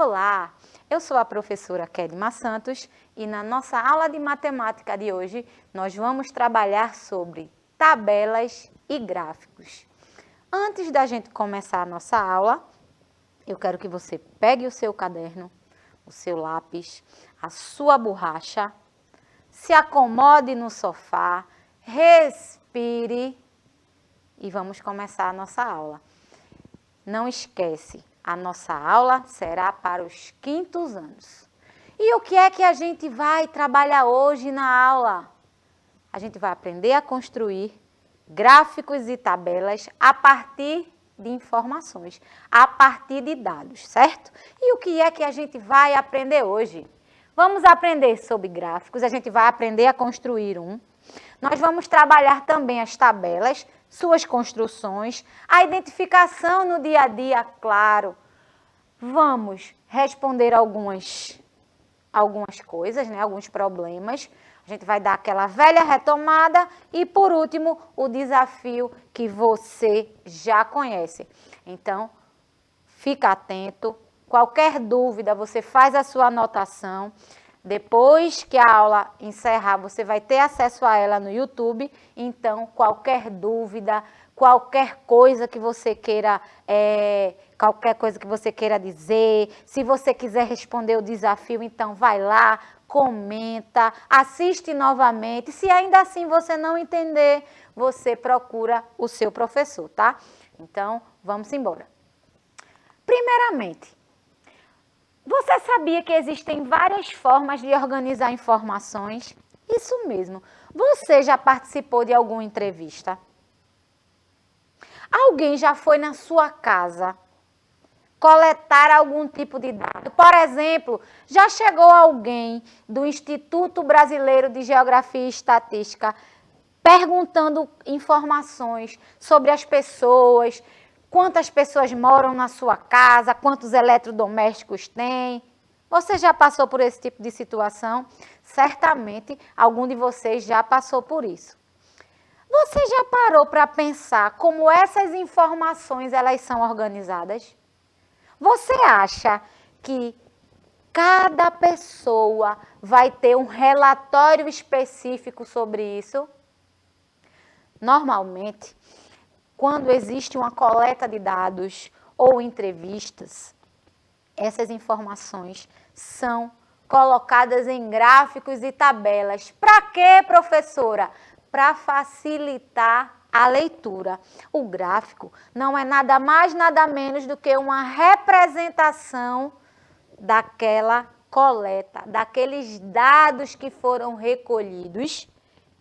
Olá, eu sou a professora Kedma Santos e na nossa aula de matemática de hoje nós vamos trabalhar sobre tabelas e gráficos. Antes da gente começar a nossa aula, eu quero que você pegue o seu caderno, o seu lápis, a sua borracha, se acomode no sofá, respire e vamos começar a nossa aula. Não esquece, a nossa aula será para os 5º anos. E o que é que a gente vai trabalhar hoje na aula? A gente vai aprender a construir gráficos e tabelas a partir de informações, a partir de dados, certo? E o que é que a gente vai aprender hoje? Vamos aprender sobre gráficos, a gente vai aprender a construir um. Nós vamos trabalhar também as tabelas, suas construções, a identificação no dia a dia, claro. Vamos responder algumas coisas, né? Alguns problemas. A gente vai dar aquela velha retomada e, por último, o desafio que você já conhece. Então, fica atento. Qualquer dúvida, você faz a sua anotação. Depois que a aula encerrar, você vai ter acesso a ela no YouTube. Então, qualquer dúvida, qualquer coisa que você queira dizer, se você quiser responder o desafio, então vai lá, comenta, assiste novamente. Se ainda assim você não entender, você procura o seu professor, tá? Então, vamos embora. Primeiramente, você sabia que existem várias formas de organizar informações? Isso mesmo. Você já participou de alguma entrevista? Alguém já foi na sua casa coletar algum tipo de dado? Por exemplo, já chegou alguém do Instituto Brasileiro de Geografia e Estatística perguntando informações sobre as pessoas, quantas pessoas moram na sua casa, quantos eletrodomésticos tem? Você já passou por esse tipo de situação? Certamente, algum de vocês já passou por isso. Você já parou para pensar como essas informações elas são organizadas? Você acha que cada pessoa vai ter um relatório específico sobre isso? Normalmente, quando existe uma coleta de dados ou entrevistas, essas informações são colocadas em gráficos e tabelas. Para quê, professora? Para facilitar a leitura. O gráfico não é nada mais, nada menos do que uma representação daquela coleta, daqueles dados que foram recolhidos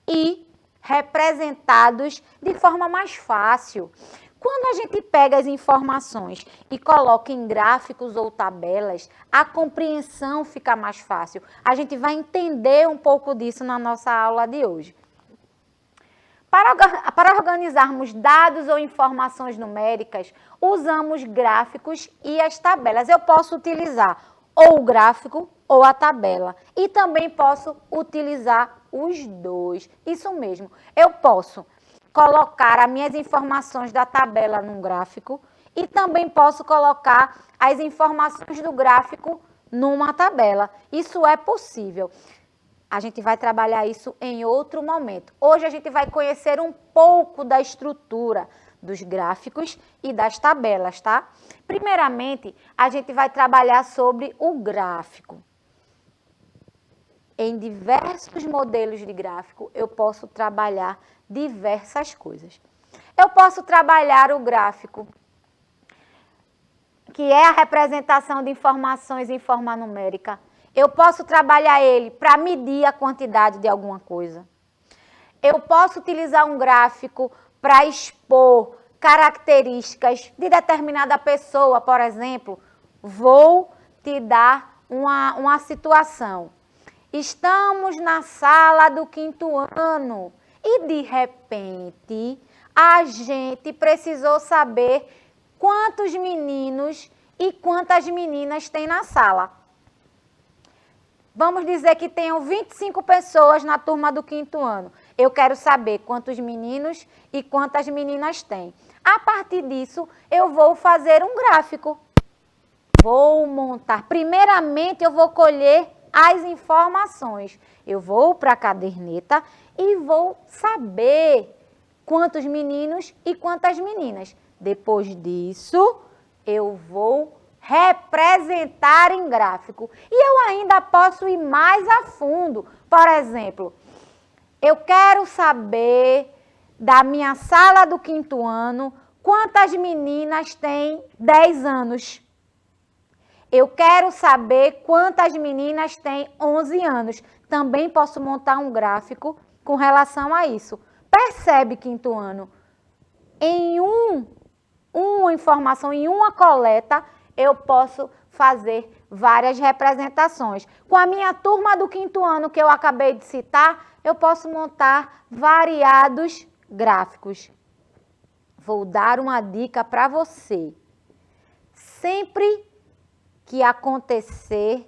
e representados de forma mais fácil. Quando a gente pega as informações e coloca em gráficos ou tabelas, a compreensão fica mais fácil. A gente vai entender um pouco disso na nossa aula de hoje. Para organizarmos dados ou informações numéricas, usamos gráficos e as tabelas. Eu posso utilizar ou o gráfico ou a tabela. E também posso utilizar os dois. Isso mesmo. Eu posso colocar as minhas informações da tabela num gráfico e também posso colocar as informações do gráfico numa tabela. Isso é possível. A gente vai trabalhar isso em outro momento. Hoje a gente vai conhecer um pouco da estrutura dos gráficos e das tabelas, tá? Primeiramente, a gente vai trabalhar sobre o gráfico. Em diversos modelos de gráfico, eu posso trabalhar diversas coisas. Eu posso trabalhar o gráfico, que é a representação de informações em forma numérica. Eu posso trabalhar ele para medir a quantidade de alguma coisa. Eu posso utilizar um gráfico para expor características de determinada pessoa. Por exemplo, vou te dar uma situação. Estamos na sala do 5º ano e, de repente, a gente precisou saber quantos meninos e quantas meninas tem na sala. Vamos dizer que tenham 25 pessoas na turma do 5º ano. Eu quero saber quantos meninos e quantas meninas tem. A partir disso, eu vou fazer um gráfico. vou montar. Primeiramente, eu vou colher as informações. Eu vou para a caderneta e vou saber quantos meninos e quantas meninas. Depois disso, eu vou representar em gráfico. E eu ainda posso ir mais a fundo. Por exemplo, eu quero saber da minha sala do 5º ano quantas meninas têm 10 anos. Eu quero saber quantas meninas têm 11 anos. Também posso montar um gráfico com relação a isso. Percebe, 5º ano? Em uma informação, em uma coleta, eu posso fazer várias representações. Com a minha turma do 5º ano que eu acabei de citar, eu posso montar variados gráficos. Vou dar uma dica para você. Sempre que acontecer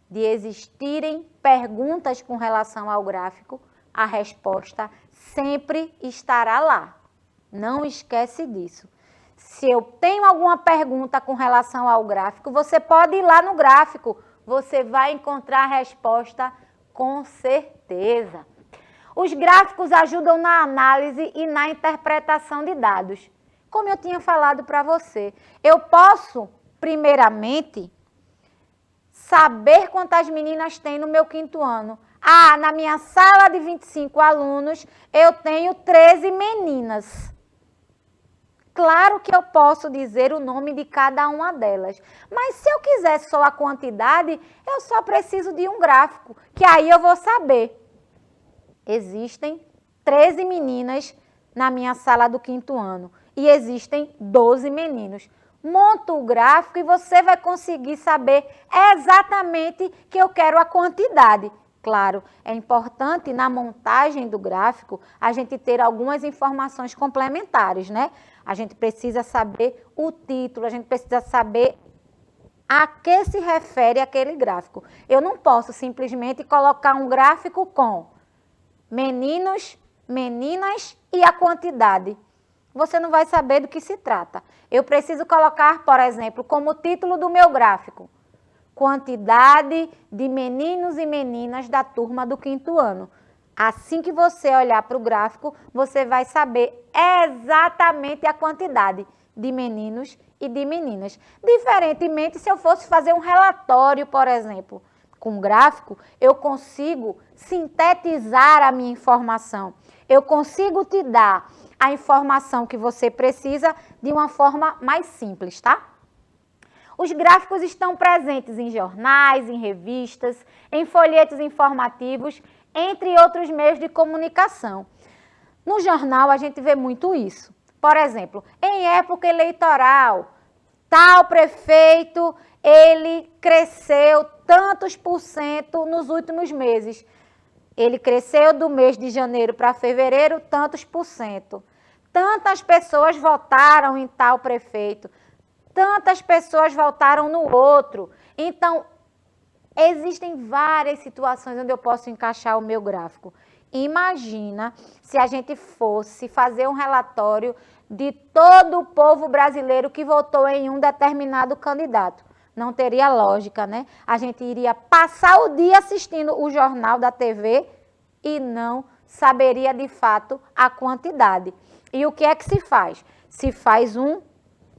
de existirem perguntas com relação ao gráfico, a resposta sempre estará lá. Não esquece disso. Se eu tenho alguma pergunta com relação ao gráfico, você pode ir lá no gráfico. Você vai encontrar a resposta com certeza. Os gráficos ajudam na análise e na interpretação de dados. Como eu tinha falado para você, eu posso, primeiramente, saber quantas meninas tem no meu 5º ano. Ah, na minha sala de 25 alunos, eu tenho 13 meninas. Claro que eu posso dizer o nome de cada uma delas. Mas se eu quiser só a quantidade, eu só preciso de um gráfico, que aí eu vou saber. Existem 13 meninas na minha sala do 5º ano e existem 12 meninos. Monta o gráfico e você vai conseguir saber exatamente que eu quero a quantidade. Claro, é importante na montagem do gráfico a gente ter algumas informações complementares, né? A gente precisa saber o título, a gente precisa saber a que se refere aquele gráfico. Eu não posso simplesmente colocar um gráfico com meninos, meninas e a quantidade. Você não vai saber do que se trata. Eu preciso colocar, por exemplo, como título do meu gráfico, quantidade de meninos e meninas da turma do 5º ano. Assim que você olhar para o gráfico, você vai saber exatamente a quantidade de meninos e de meninas. Diferentemente, se eu fosse fazer um relatório, por exemplo, com gráfico, eu consigo sintetizar a minha informação. Eu consigo te dar a informação que você precisa de uma forma mais simples, tá? Os gráficos estão presentes em jornais, em revistas, em folhetos informativos, entre outros meios de comunicação. No jornal, a gente vê muito isso. Por exemplo, em época eleitoral, tal prefeito, ele cresceu tantos % nos últimos meses. Ele cresceu do mês de janeiro para fevereiro, tantos %. Tantas pessoas votaram em tal prefeito. Tantas pessoas votaram no outro. Então, existem várias situações onde eu posso encaixar o meu gráfico. Imagina se a gente fosse fazer um relatório de todo o povo brasileiro que votou em um determinado candidato. Não teria lógica, né? A gente iria passar o dia assistindo o jornal da TV e não saberia de fato a quantidade. E o que é que se faz? Se faz um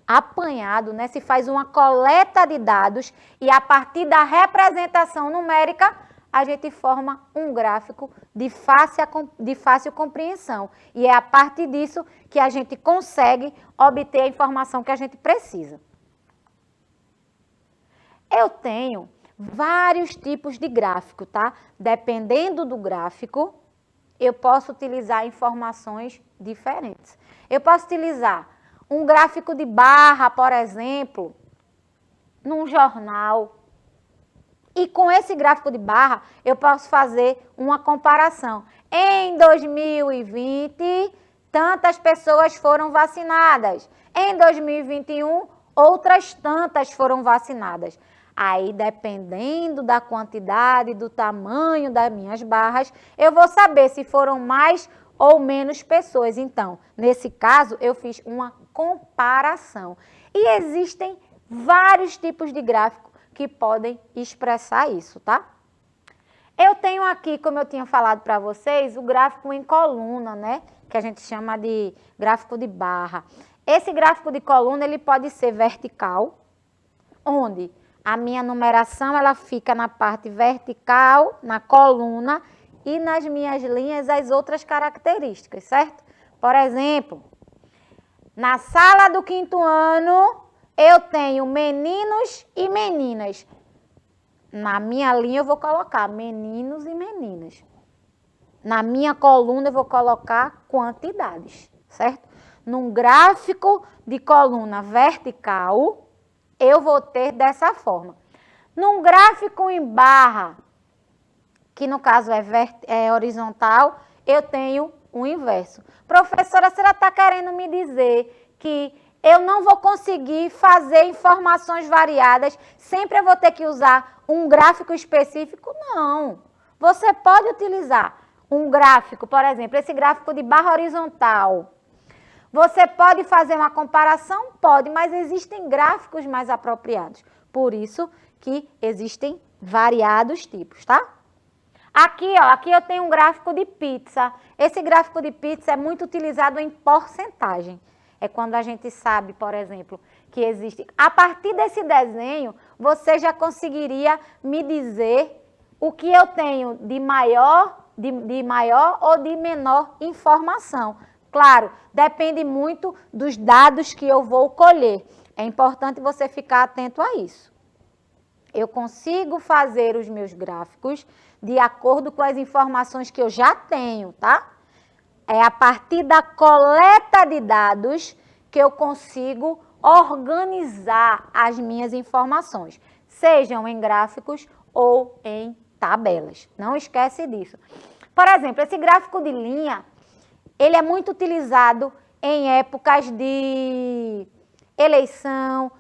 apanhado, né? Se faz uma coleta de dados e a partir da representação numérica, a gente forma um gráfico de fácil compreensão. E é a partir disso que a gente consegue obter a informação que a gente precisa. Eu tenho vários tipos de gráfico, tá? Dependendo do gráfico, eu posso utilizar informações diferentes. Eu posso utilizar um gráfico de barra, por exemplo, num jornal. E com esse gráfico de barra, eu posso fazer uma comparação. Em 2020, tantas pessoas foram vacinadas. Em 2021, outras tantas foram vacinadas. Aí, dependendo da quantidade, do tamanho das minhas barras, eu vou saber se foram mais ou menos pessoas. Então, nesse caso, eu fiz uma comparação. E existem vários tipos de gráfico que podem expressar isso, tá? Eu tenho aqui, como eu tinha falado para vocês, o gráfico em coluna, né? Que a gente chama de gráfico de barra. Esse gráfico de coluna, ele pode ser vertical, onde a minha numeração, ela fica na parte vertical, na coluna, e nas minhas linhas as outras características, certo? Por exemplo, na sala do 5º ano, eu tenho meninos e meninas. Na minha linha eu vou colocar meninos e meninas. Na minha coluna eu vou colocar quantidades, certo? Num gráfico de coluna vertical, eu vou ter dessa forma. Num gráfico em barra, que no caso é horizontal, eu tenho o inverso. Professora, você está querendo me dizer que eu não vou conseguir fazer informações variadas, sempre eu vou ter que usar um gráfico específico? Não. Você pode utilizar um gráfico, por exemplo, esse gráfico de barra horizontal. Você pode fazer uma comparação? Pode, mas existem gráficos mais apropriados. Por isso que existem variados tipos, tá? Aqui, ó, aqui eu tenho um gráfico de pizza. Esse gráfico de pizza é muito utilizado em porcentagem. É quando a gente sabe, por exemplo, que existe... A partir desse desenho, você já conseguiria me dizer o que eu tenho de maior ou de menor informação. Claro, depende muito dos dados que eu vou colher. É importante você ficar atento a isso. Eu consigo fazer os meus gráficos de acordo com as informações que eu já tenho, tá? É a partir da coleta de dados que eu consigo organizar as minhas informações, sejam em gráficos ou em tabelas. Não esquece disso. Por exemplo, esse gráfico de linha, ele é muito utilizado em épocas de eleição,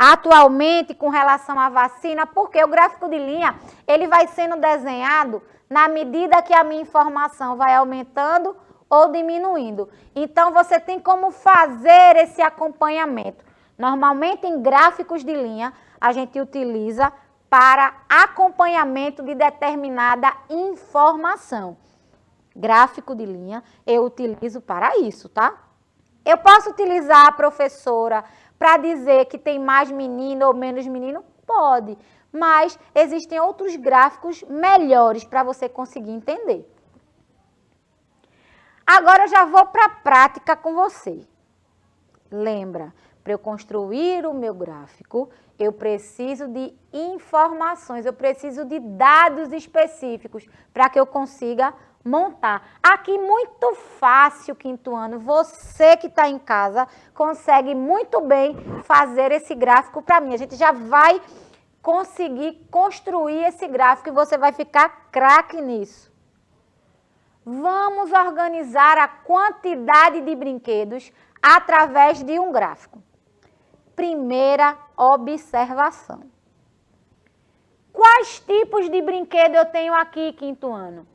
atualmente com relação à vacina, porque o gráfico de linha, ele vai sendo desenhado na medida que a minha informação vai aumentando ou diminuindo. Então, você tem como fazer esse acompanhamento. Normalmente, em gráficos de linha, a gente utiliza para acompanhamento de determinada informação. Gráfico de linha, eu utilizo para isso, tá? Eu posso utilizar, professora, para dizer que tem mais menino ou menos menino? Pode, mas existem outros gráficos melhores para você conseguir entender. Agora eu já vou para a prática com você. Lembra, para eu construir o meu gráfico, eu preciso de informações, eu preciso de dados específicos para que eu consiga montar. Aqui muito fácil, 5º ano, você que está em casa consegue muito bem fazer esse gráfico para mim. A gente já vai conseguir construir esse gráfico e você vai ficar craque nisso. Vamos organizar a quantidade de brinquedos através de um gráfico. Primeira observação. Quais tipos de brinquedo eu tenho aqui, 5º ano?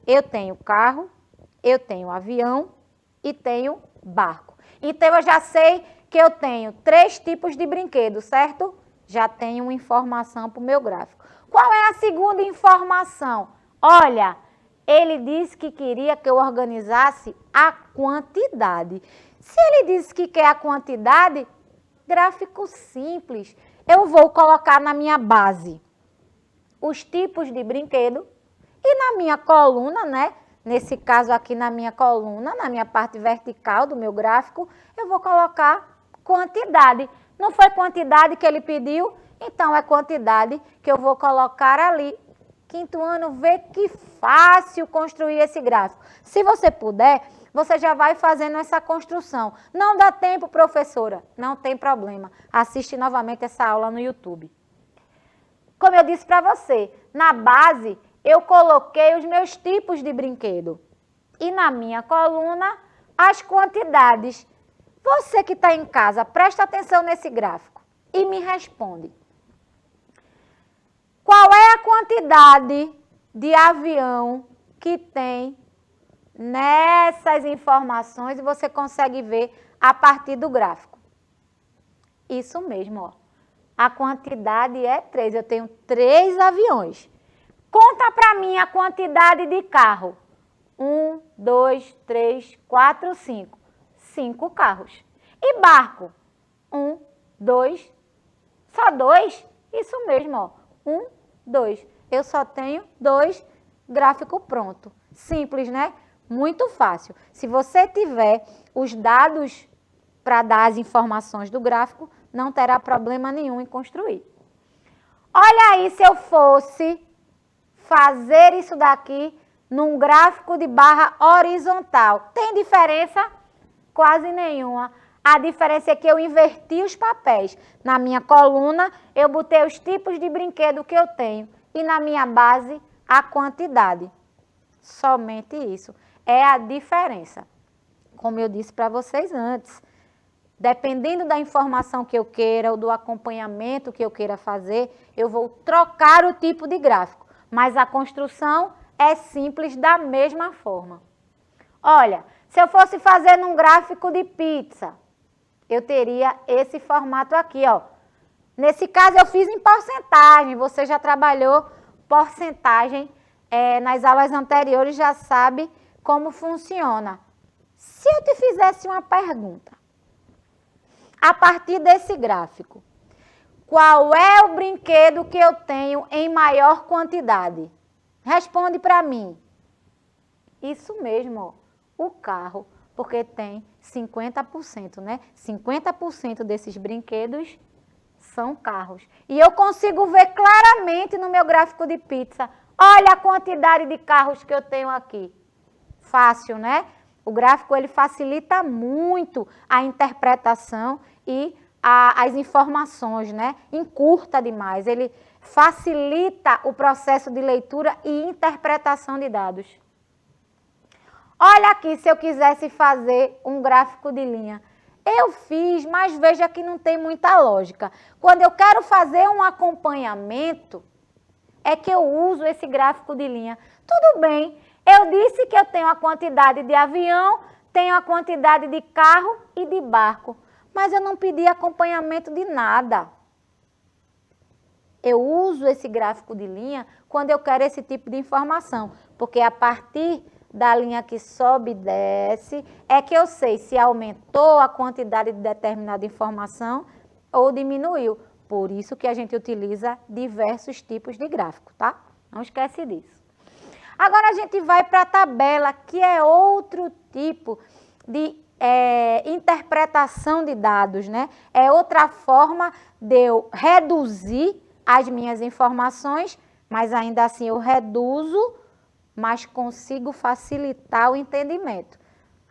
Eu tenho carro, eu tenho avião e tenho barco. Então, eu já sei que eu tenho 3 tipos de brinquedo, certo? Já tenho uma informação para o meu gráfico. Qual é a segunda informação? Olha, ele disse que queria que eu organizasse a quantidade. Se ele disse que quer a quantidade, gráfico simples. Eu vou colocar na minha base os tipos de brinquedo e na minha coluna, né? Nesse caso aqui na minha coluna, na minha parte vertical do meu gráfico, eu vou colocar quantidade. Não foi quantidade que ele pediu? Então é quantidade que eu vou colocar ali. 5º ano, vê que fácil construir esse gráfico. Se você puder, você já vai fazendo essa construção. Não dá tempo, professora? Não tem problema. Assiste novamente essa aula no YouTube. Como eu disse para você, na base eu coloquei os meus tipos de brinquedo. E na minha coluna, as quantidades. Você que está em casa, presta atenção nesse gráfico e me responde. Qual é a quantidade de avião que tem nessas informações e você consegue ver a partir do gráfico? Isso mesmo, ó. A quantidade é 3. Eu tenho 3 aviões. Conta para mim a quantidade de carro. 1, 2, 3, 4, 5. 5 carros. E barco? 1, 2, só 2? Isso mesmo, ó. 1, 2. Eu só tenho 2, gráfico pronto. Simples, né? Muito fácil. Se você tiver os dados para dar as informações do gráfico, não terá problema nenhum em construir. Olha aí se eu fosse fazer isso daqui num gráfico de barra horizontal. Tem diferença? Quase nenhuma. A diferença é que eu inverti os papéis. Na minha coluna, eu botei os tipos de brinquedo que eu tenho. E na minha base, a quantidade. Somente isso. É a diferença. Como eu disse para vocês antes. Dependendo da informação que eu queira ou do acompanhamento que eu queira fazer, eu vou trocar o tipo de gráfico. Mas a construção é simples da mesma forma. Olha, se eu fosse fazer num gráfico de pizza, eu teria esse formato aqui, ó. Nesse caso, eu fiz em porcentagem. Você já trabalhou porcentagem nas aulas anteriores, já sabe como funciona. Se eu te fizesse uma pergunta, a partir desse gráfico, qual é o brinquedo que eu tenho em maior quantidade? Responde para mim. Isso mesmo, ó, o carro, porque tem 50%, né? 50% desses brinquedos são carros. E eu consigo ver claramente no meu gráfico de pizza. Olha a quantidade de carros que eu tenho aqui. Fácil, né? O gráfico ele facilita muito a interpretação e as informações, né? Encurta demais. Ele facilita o processo de leitura e interpretação de dados. Olha aqui, se eu quisesse fazer um gráfico de linha. Eu fiz, mas veja que não tem muita lógica. Quando eu quero fazer um acompanhamento, é que eu uso esse gráfico de linha. Tudo bem, eu disse que eu tenho a quantidade de avião, tenho a quantidade de carro e de barco, mas eu não pedi acompanhamento de nada. Eu uso esse gráfico de linha quando eu quero esse tipo de informação, porque a partir da linha que sobe e desce, é que eu sei se aumentou a quantidade de determinada informação ou diminuiu. Por isso que a gente utiliza diversos tipos de gráfico, tá? Não esquece disso. Agora a gente vai para a tabela, que é outro tipo de interpretação de dados, né? É outra forma de eu reduzir as minhas informações, mas ainda assim eu reduzo, mas consigo facilitar o entendimento.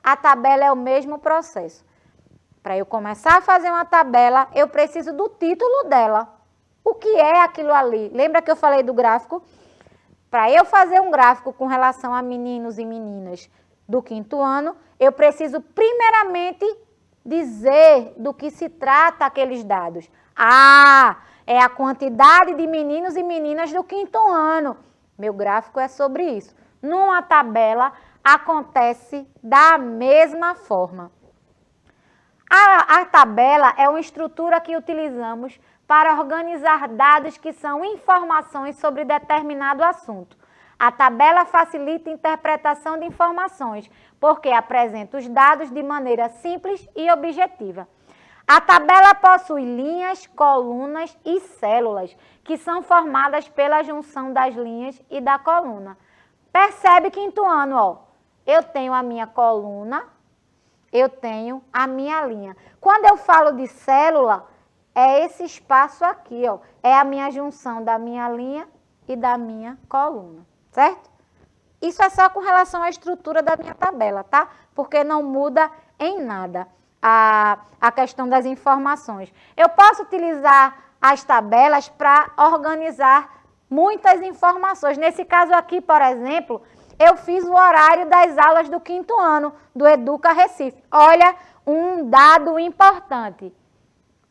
A tabela é o mesmo processo. Para eu começar a fazer uma tabela, eu preciso do título dela. O que é aquilo ali? Lembra que eu falei do gráfico? Para eu fazer um gráfico com relação a meninos e meninas do 5º ano, eu preciso primeiramente dizer do que se trata aqueles dados. Ah, é a quantidade de meninos e meninas do 5º ano. Meu gráfico é sobre isso. Numa tabela, acontece da mesma forma. A tabela é uma estrutura que utilizamos para organizar dados que são informações sobre determinado assunto. A tabela facilita a interpretação de informações, porque apresenta os dados de maneira simples e objetiva. A tabela possui linhas, colunas e células, que são formadas pela junção das linhas e da coluna. Percebe, 5º ano, ó, eu tenho a minha coluna, eu tenho a minha linha. Quando eu falo de célula, é esse espaço aqui, ó, é a minha junção da minha linha e da minha coluna, certo? Isso é só com relação à estrutura da minha tabela, tá? Porque não muda em nada a questão das informações. Eu posso utilizar as tabelas para organizar muitas informações. Nesse caso aqui, por exemplo, eu fiz o horário das aulas do 5º ano, do Educa Recife. Olha, um dado importante.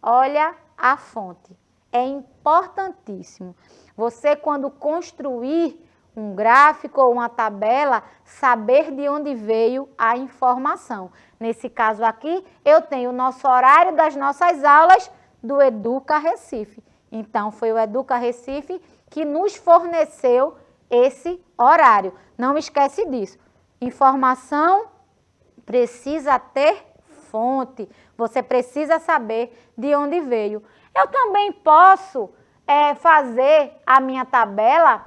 Olha a fonte. É importantíssimo. Você, quando construir um gráfico ou uma tabela, saber de onde veio a informação. Nesse caso aqui, eu tenho o nosso horário das nossas aulas do Educa Recife. Então, foi o Educa Recife que nos forneceu esse horário. Não esquece disso. Informação precisa ter fonte. Você precisa saber de onde veio. Eu também posso fazer a minha tabela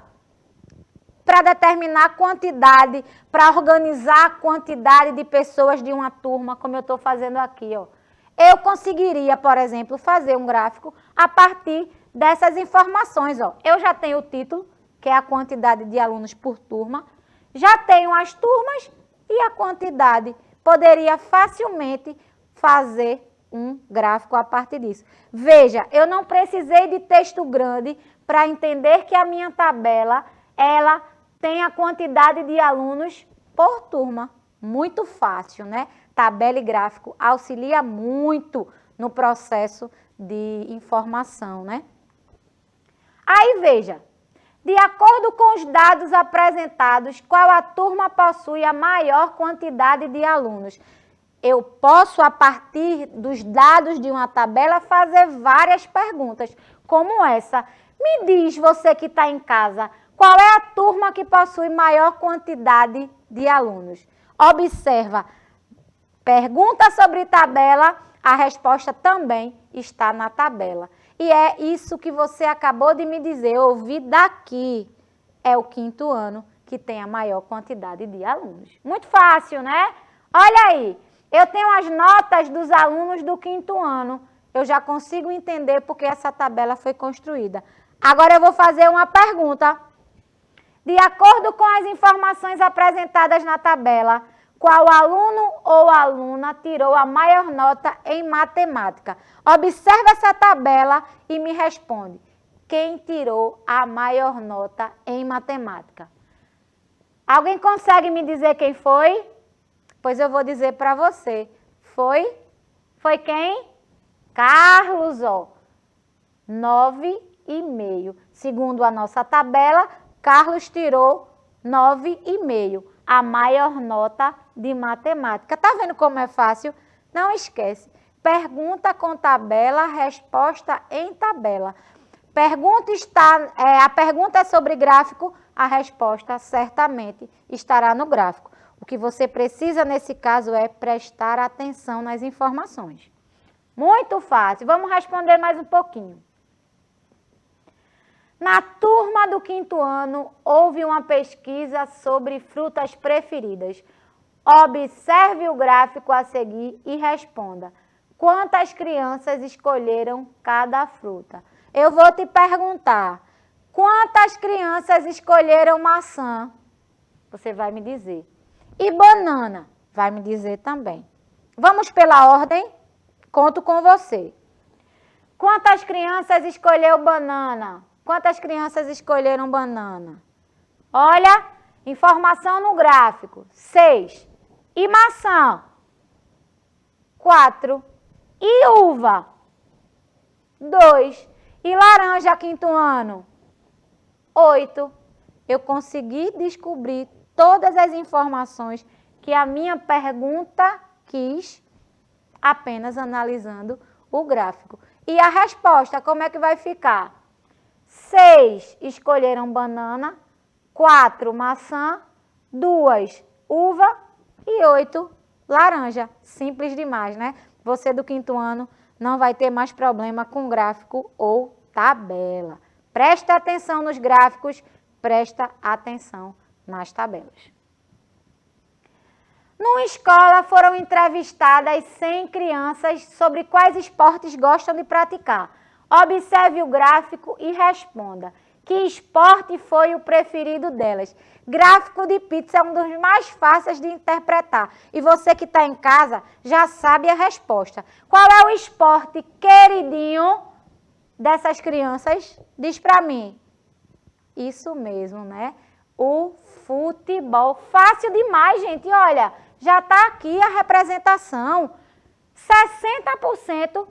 para determinar a quantidade, para organizar a quantidade de pessoas de uma turma, como eu estou fazendo aqui, ó. Eu conseguiria, por exemplo, fazer um gráfico a partir dessas informações, ó. Eu já tenho o título, que é a quantidade de alunos por turma, já tenho as turmas e a quantidade. Poderia facilmente fazer um gráfico a partir disso. Veja, eu não precisei de texto grande para entender que a minha tabela, ela tem a quantidade de alunos por turma. Muito fácil, né? Tabela e gráfico auxilia muito no processo de informação, né? Aí, veja, de acordo com os dados apresentados, qual a turma possui a maior quantidade de alunos? Eu posso, a partir dos dados de uma tabela, fazer várias perguntas, como essa. Me diz, você que está em casa, qual é a turma que possui maior quantidade de alunos? Observa, pergunta sobre tabela, a resposta também está na tabela. E é isso que você acabou de me dizer, eu ouvi daqui. É o 5º ano que tem a maior quantidade de alunos. Muito fácil, né? Olha aí, eu tenho as notas dos alunos do 5º ano. Eu já consigo entender porque essa tabela foi construída. Agora eu vou fazer uma pergunta. De acordo com as informações apresentadas na tabela, qual aluno ou aluna tirou a maior nota em matemática? Observe essa tabela e me responde. Quem tirou a maior nota em matemática? Alguém consegue me dizer quem foi? Pois eu vou dizer para você. Foi quem? Carlos, ó. 9,5. Segundo a nossa tabela, Carlos tirou 9,5. A maior nota de matemática. Tá vendo como é fácil? Não esquece. Pergunta com tabela, resposta em tabela. A pergunta é sobre gráfico, a resposta certamente estará no gráfico. O que você precisa nesse caso é prestar atenção nas informações. Muito fácil. Vamos responder mais um pouquinho. Na turma do 5º ano, houve uma pesquisa sobre frutas preferidas. Observe o gráfico a seguir e responda. Quantas crianças escolheram cada fruta? Eu vou te perguntar. Quantas crianças escolheram maçã? Você vai me dizer. E banana? Vai me dizer também. Vamos pela ordem? Conto com você. Quantas crianças escolheu banana? Quantas crianças escolheram banana? Olha, informação no gráfico. 6. E maçã? 4. E uva? 2. E laranja, 5º ano? 8. Eu consegui descobrir todas as informações que a minha pergunta quis, apenas analisando o gráfico. E a resposta, como é que vai ficar? 6 escolheram banana, 4 maçã, 2 uva e 8 laranja. Simples demais, né? Você do 5º ano não vai ter mais problema com gráfico ou tabela. Presta atenção nos gráficos, presta atenção nas tabelas. Numa escola foram entrevistadas 100 crianças sobre quais esportes gostam de praticar. Observe o gráfico e responda. Que esporte foi o preferido delas? Gráfico de pizza é um dos mais fáceis de interpretar. E você que está em casa já sabe a resposta. Qual é o esporte queridinho dessas crianças? Diz para mim. Isso mesmo, né? O futebol. Fácil demais, gente. Olha, já está aqui a representação. 60%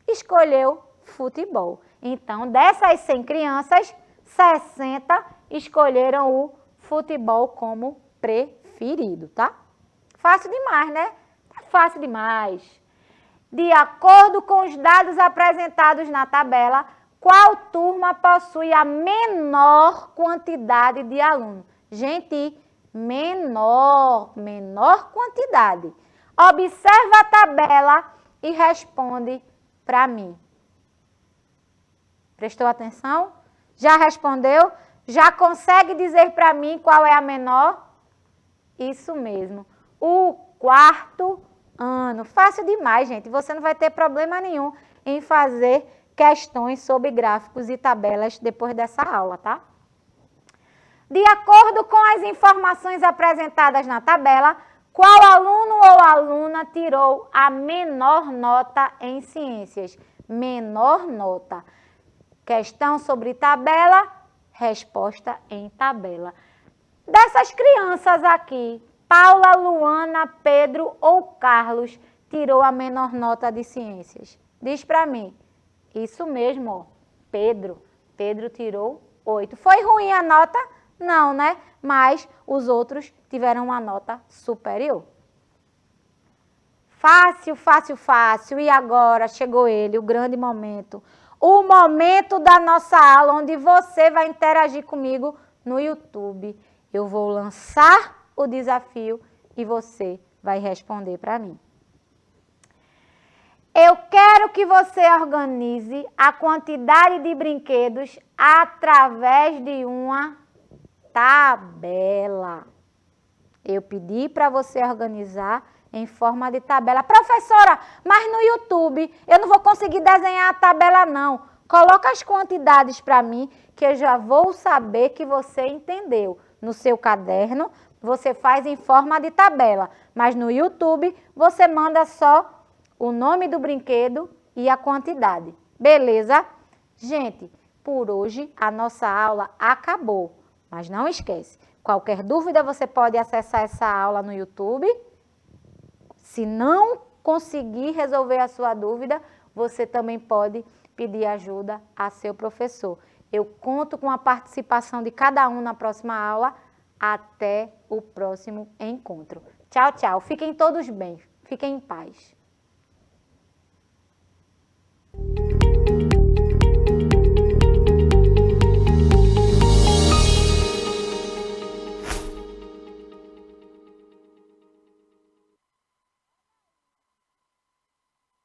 escolheu futebol. Então, dessas 100 crianças, 60 escolheram o futebol como preferido, tá? Fácil demais, né? Tá fácil demais. De acordo com os dados apresentados na tabela, qual turma possui a menor quantidade de alunos? Gente, menor quantidade. Observa a tabela e responde para mim. Prestou atenção? Já respondeu? Já consegue dizer para mim qual é a menor? Isso mesmo, o quarto ano. Fácil demais, gente. Você não vai ter problema nenhum em fazer questões sobre gráficos e tabelas depois dessa aula, tá? De acordo com as informações apresentadas na tabela, qual aluno ou aluna tirou a menor nota em ciências? Menor nota. Questão sobre tabela, resposta em tabela. Dessas crianças aqui, Paula, Luana, Pedro ou Carlos tirou a menor nota de ciências? Diz para mim. Isso mesmo, ó, Pedro. Pedro tirou 8. Foi ruim a nota? Não, né? Mas os outros tiveram uma nota superior. Fácil, fácil, fácil. E agora chegou ele, o grande momento. O momento da nossa aula, onde você vai interagir comigo no YouTube. Eu vou lançar o desafio e você vai responder para mim. Eu quero que você organize a quantidade de brinquedos através de uma tabela. Eu pedi para você organizar em forma de tabela. Professora, mas no YouTube eu não vou conseguir desenhar a tabela não. Coloca as quantidades para mim que eu já vou saber que você entendeu. No seu caderno você faz em forma de tabela, mas no YouTube você manda só o nome do brinquedo e a quantidade. Beleza? Gente, por hoje a nossa aula acabou. Mas não esquece, qualquer dúvida você pode acessar essa aula no YouTube. Se não conseguir resolver a sua dúvida, você também pode pedir ajuda a seu professor. Eu conto com a participação de cada um na próxima aula. Até o próximo encontro. Tchau, tchau. Fiquem todos bem. Fiquem em paz.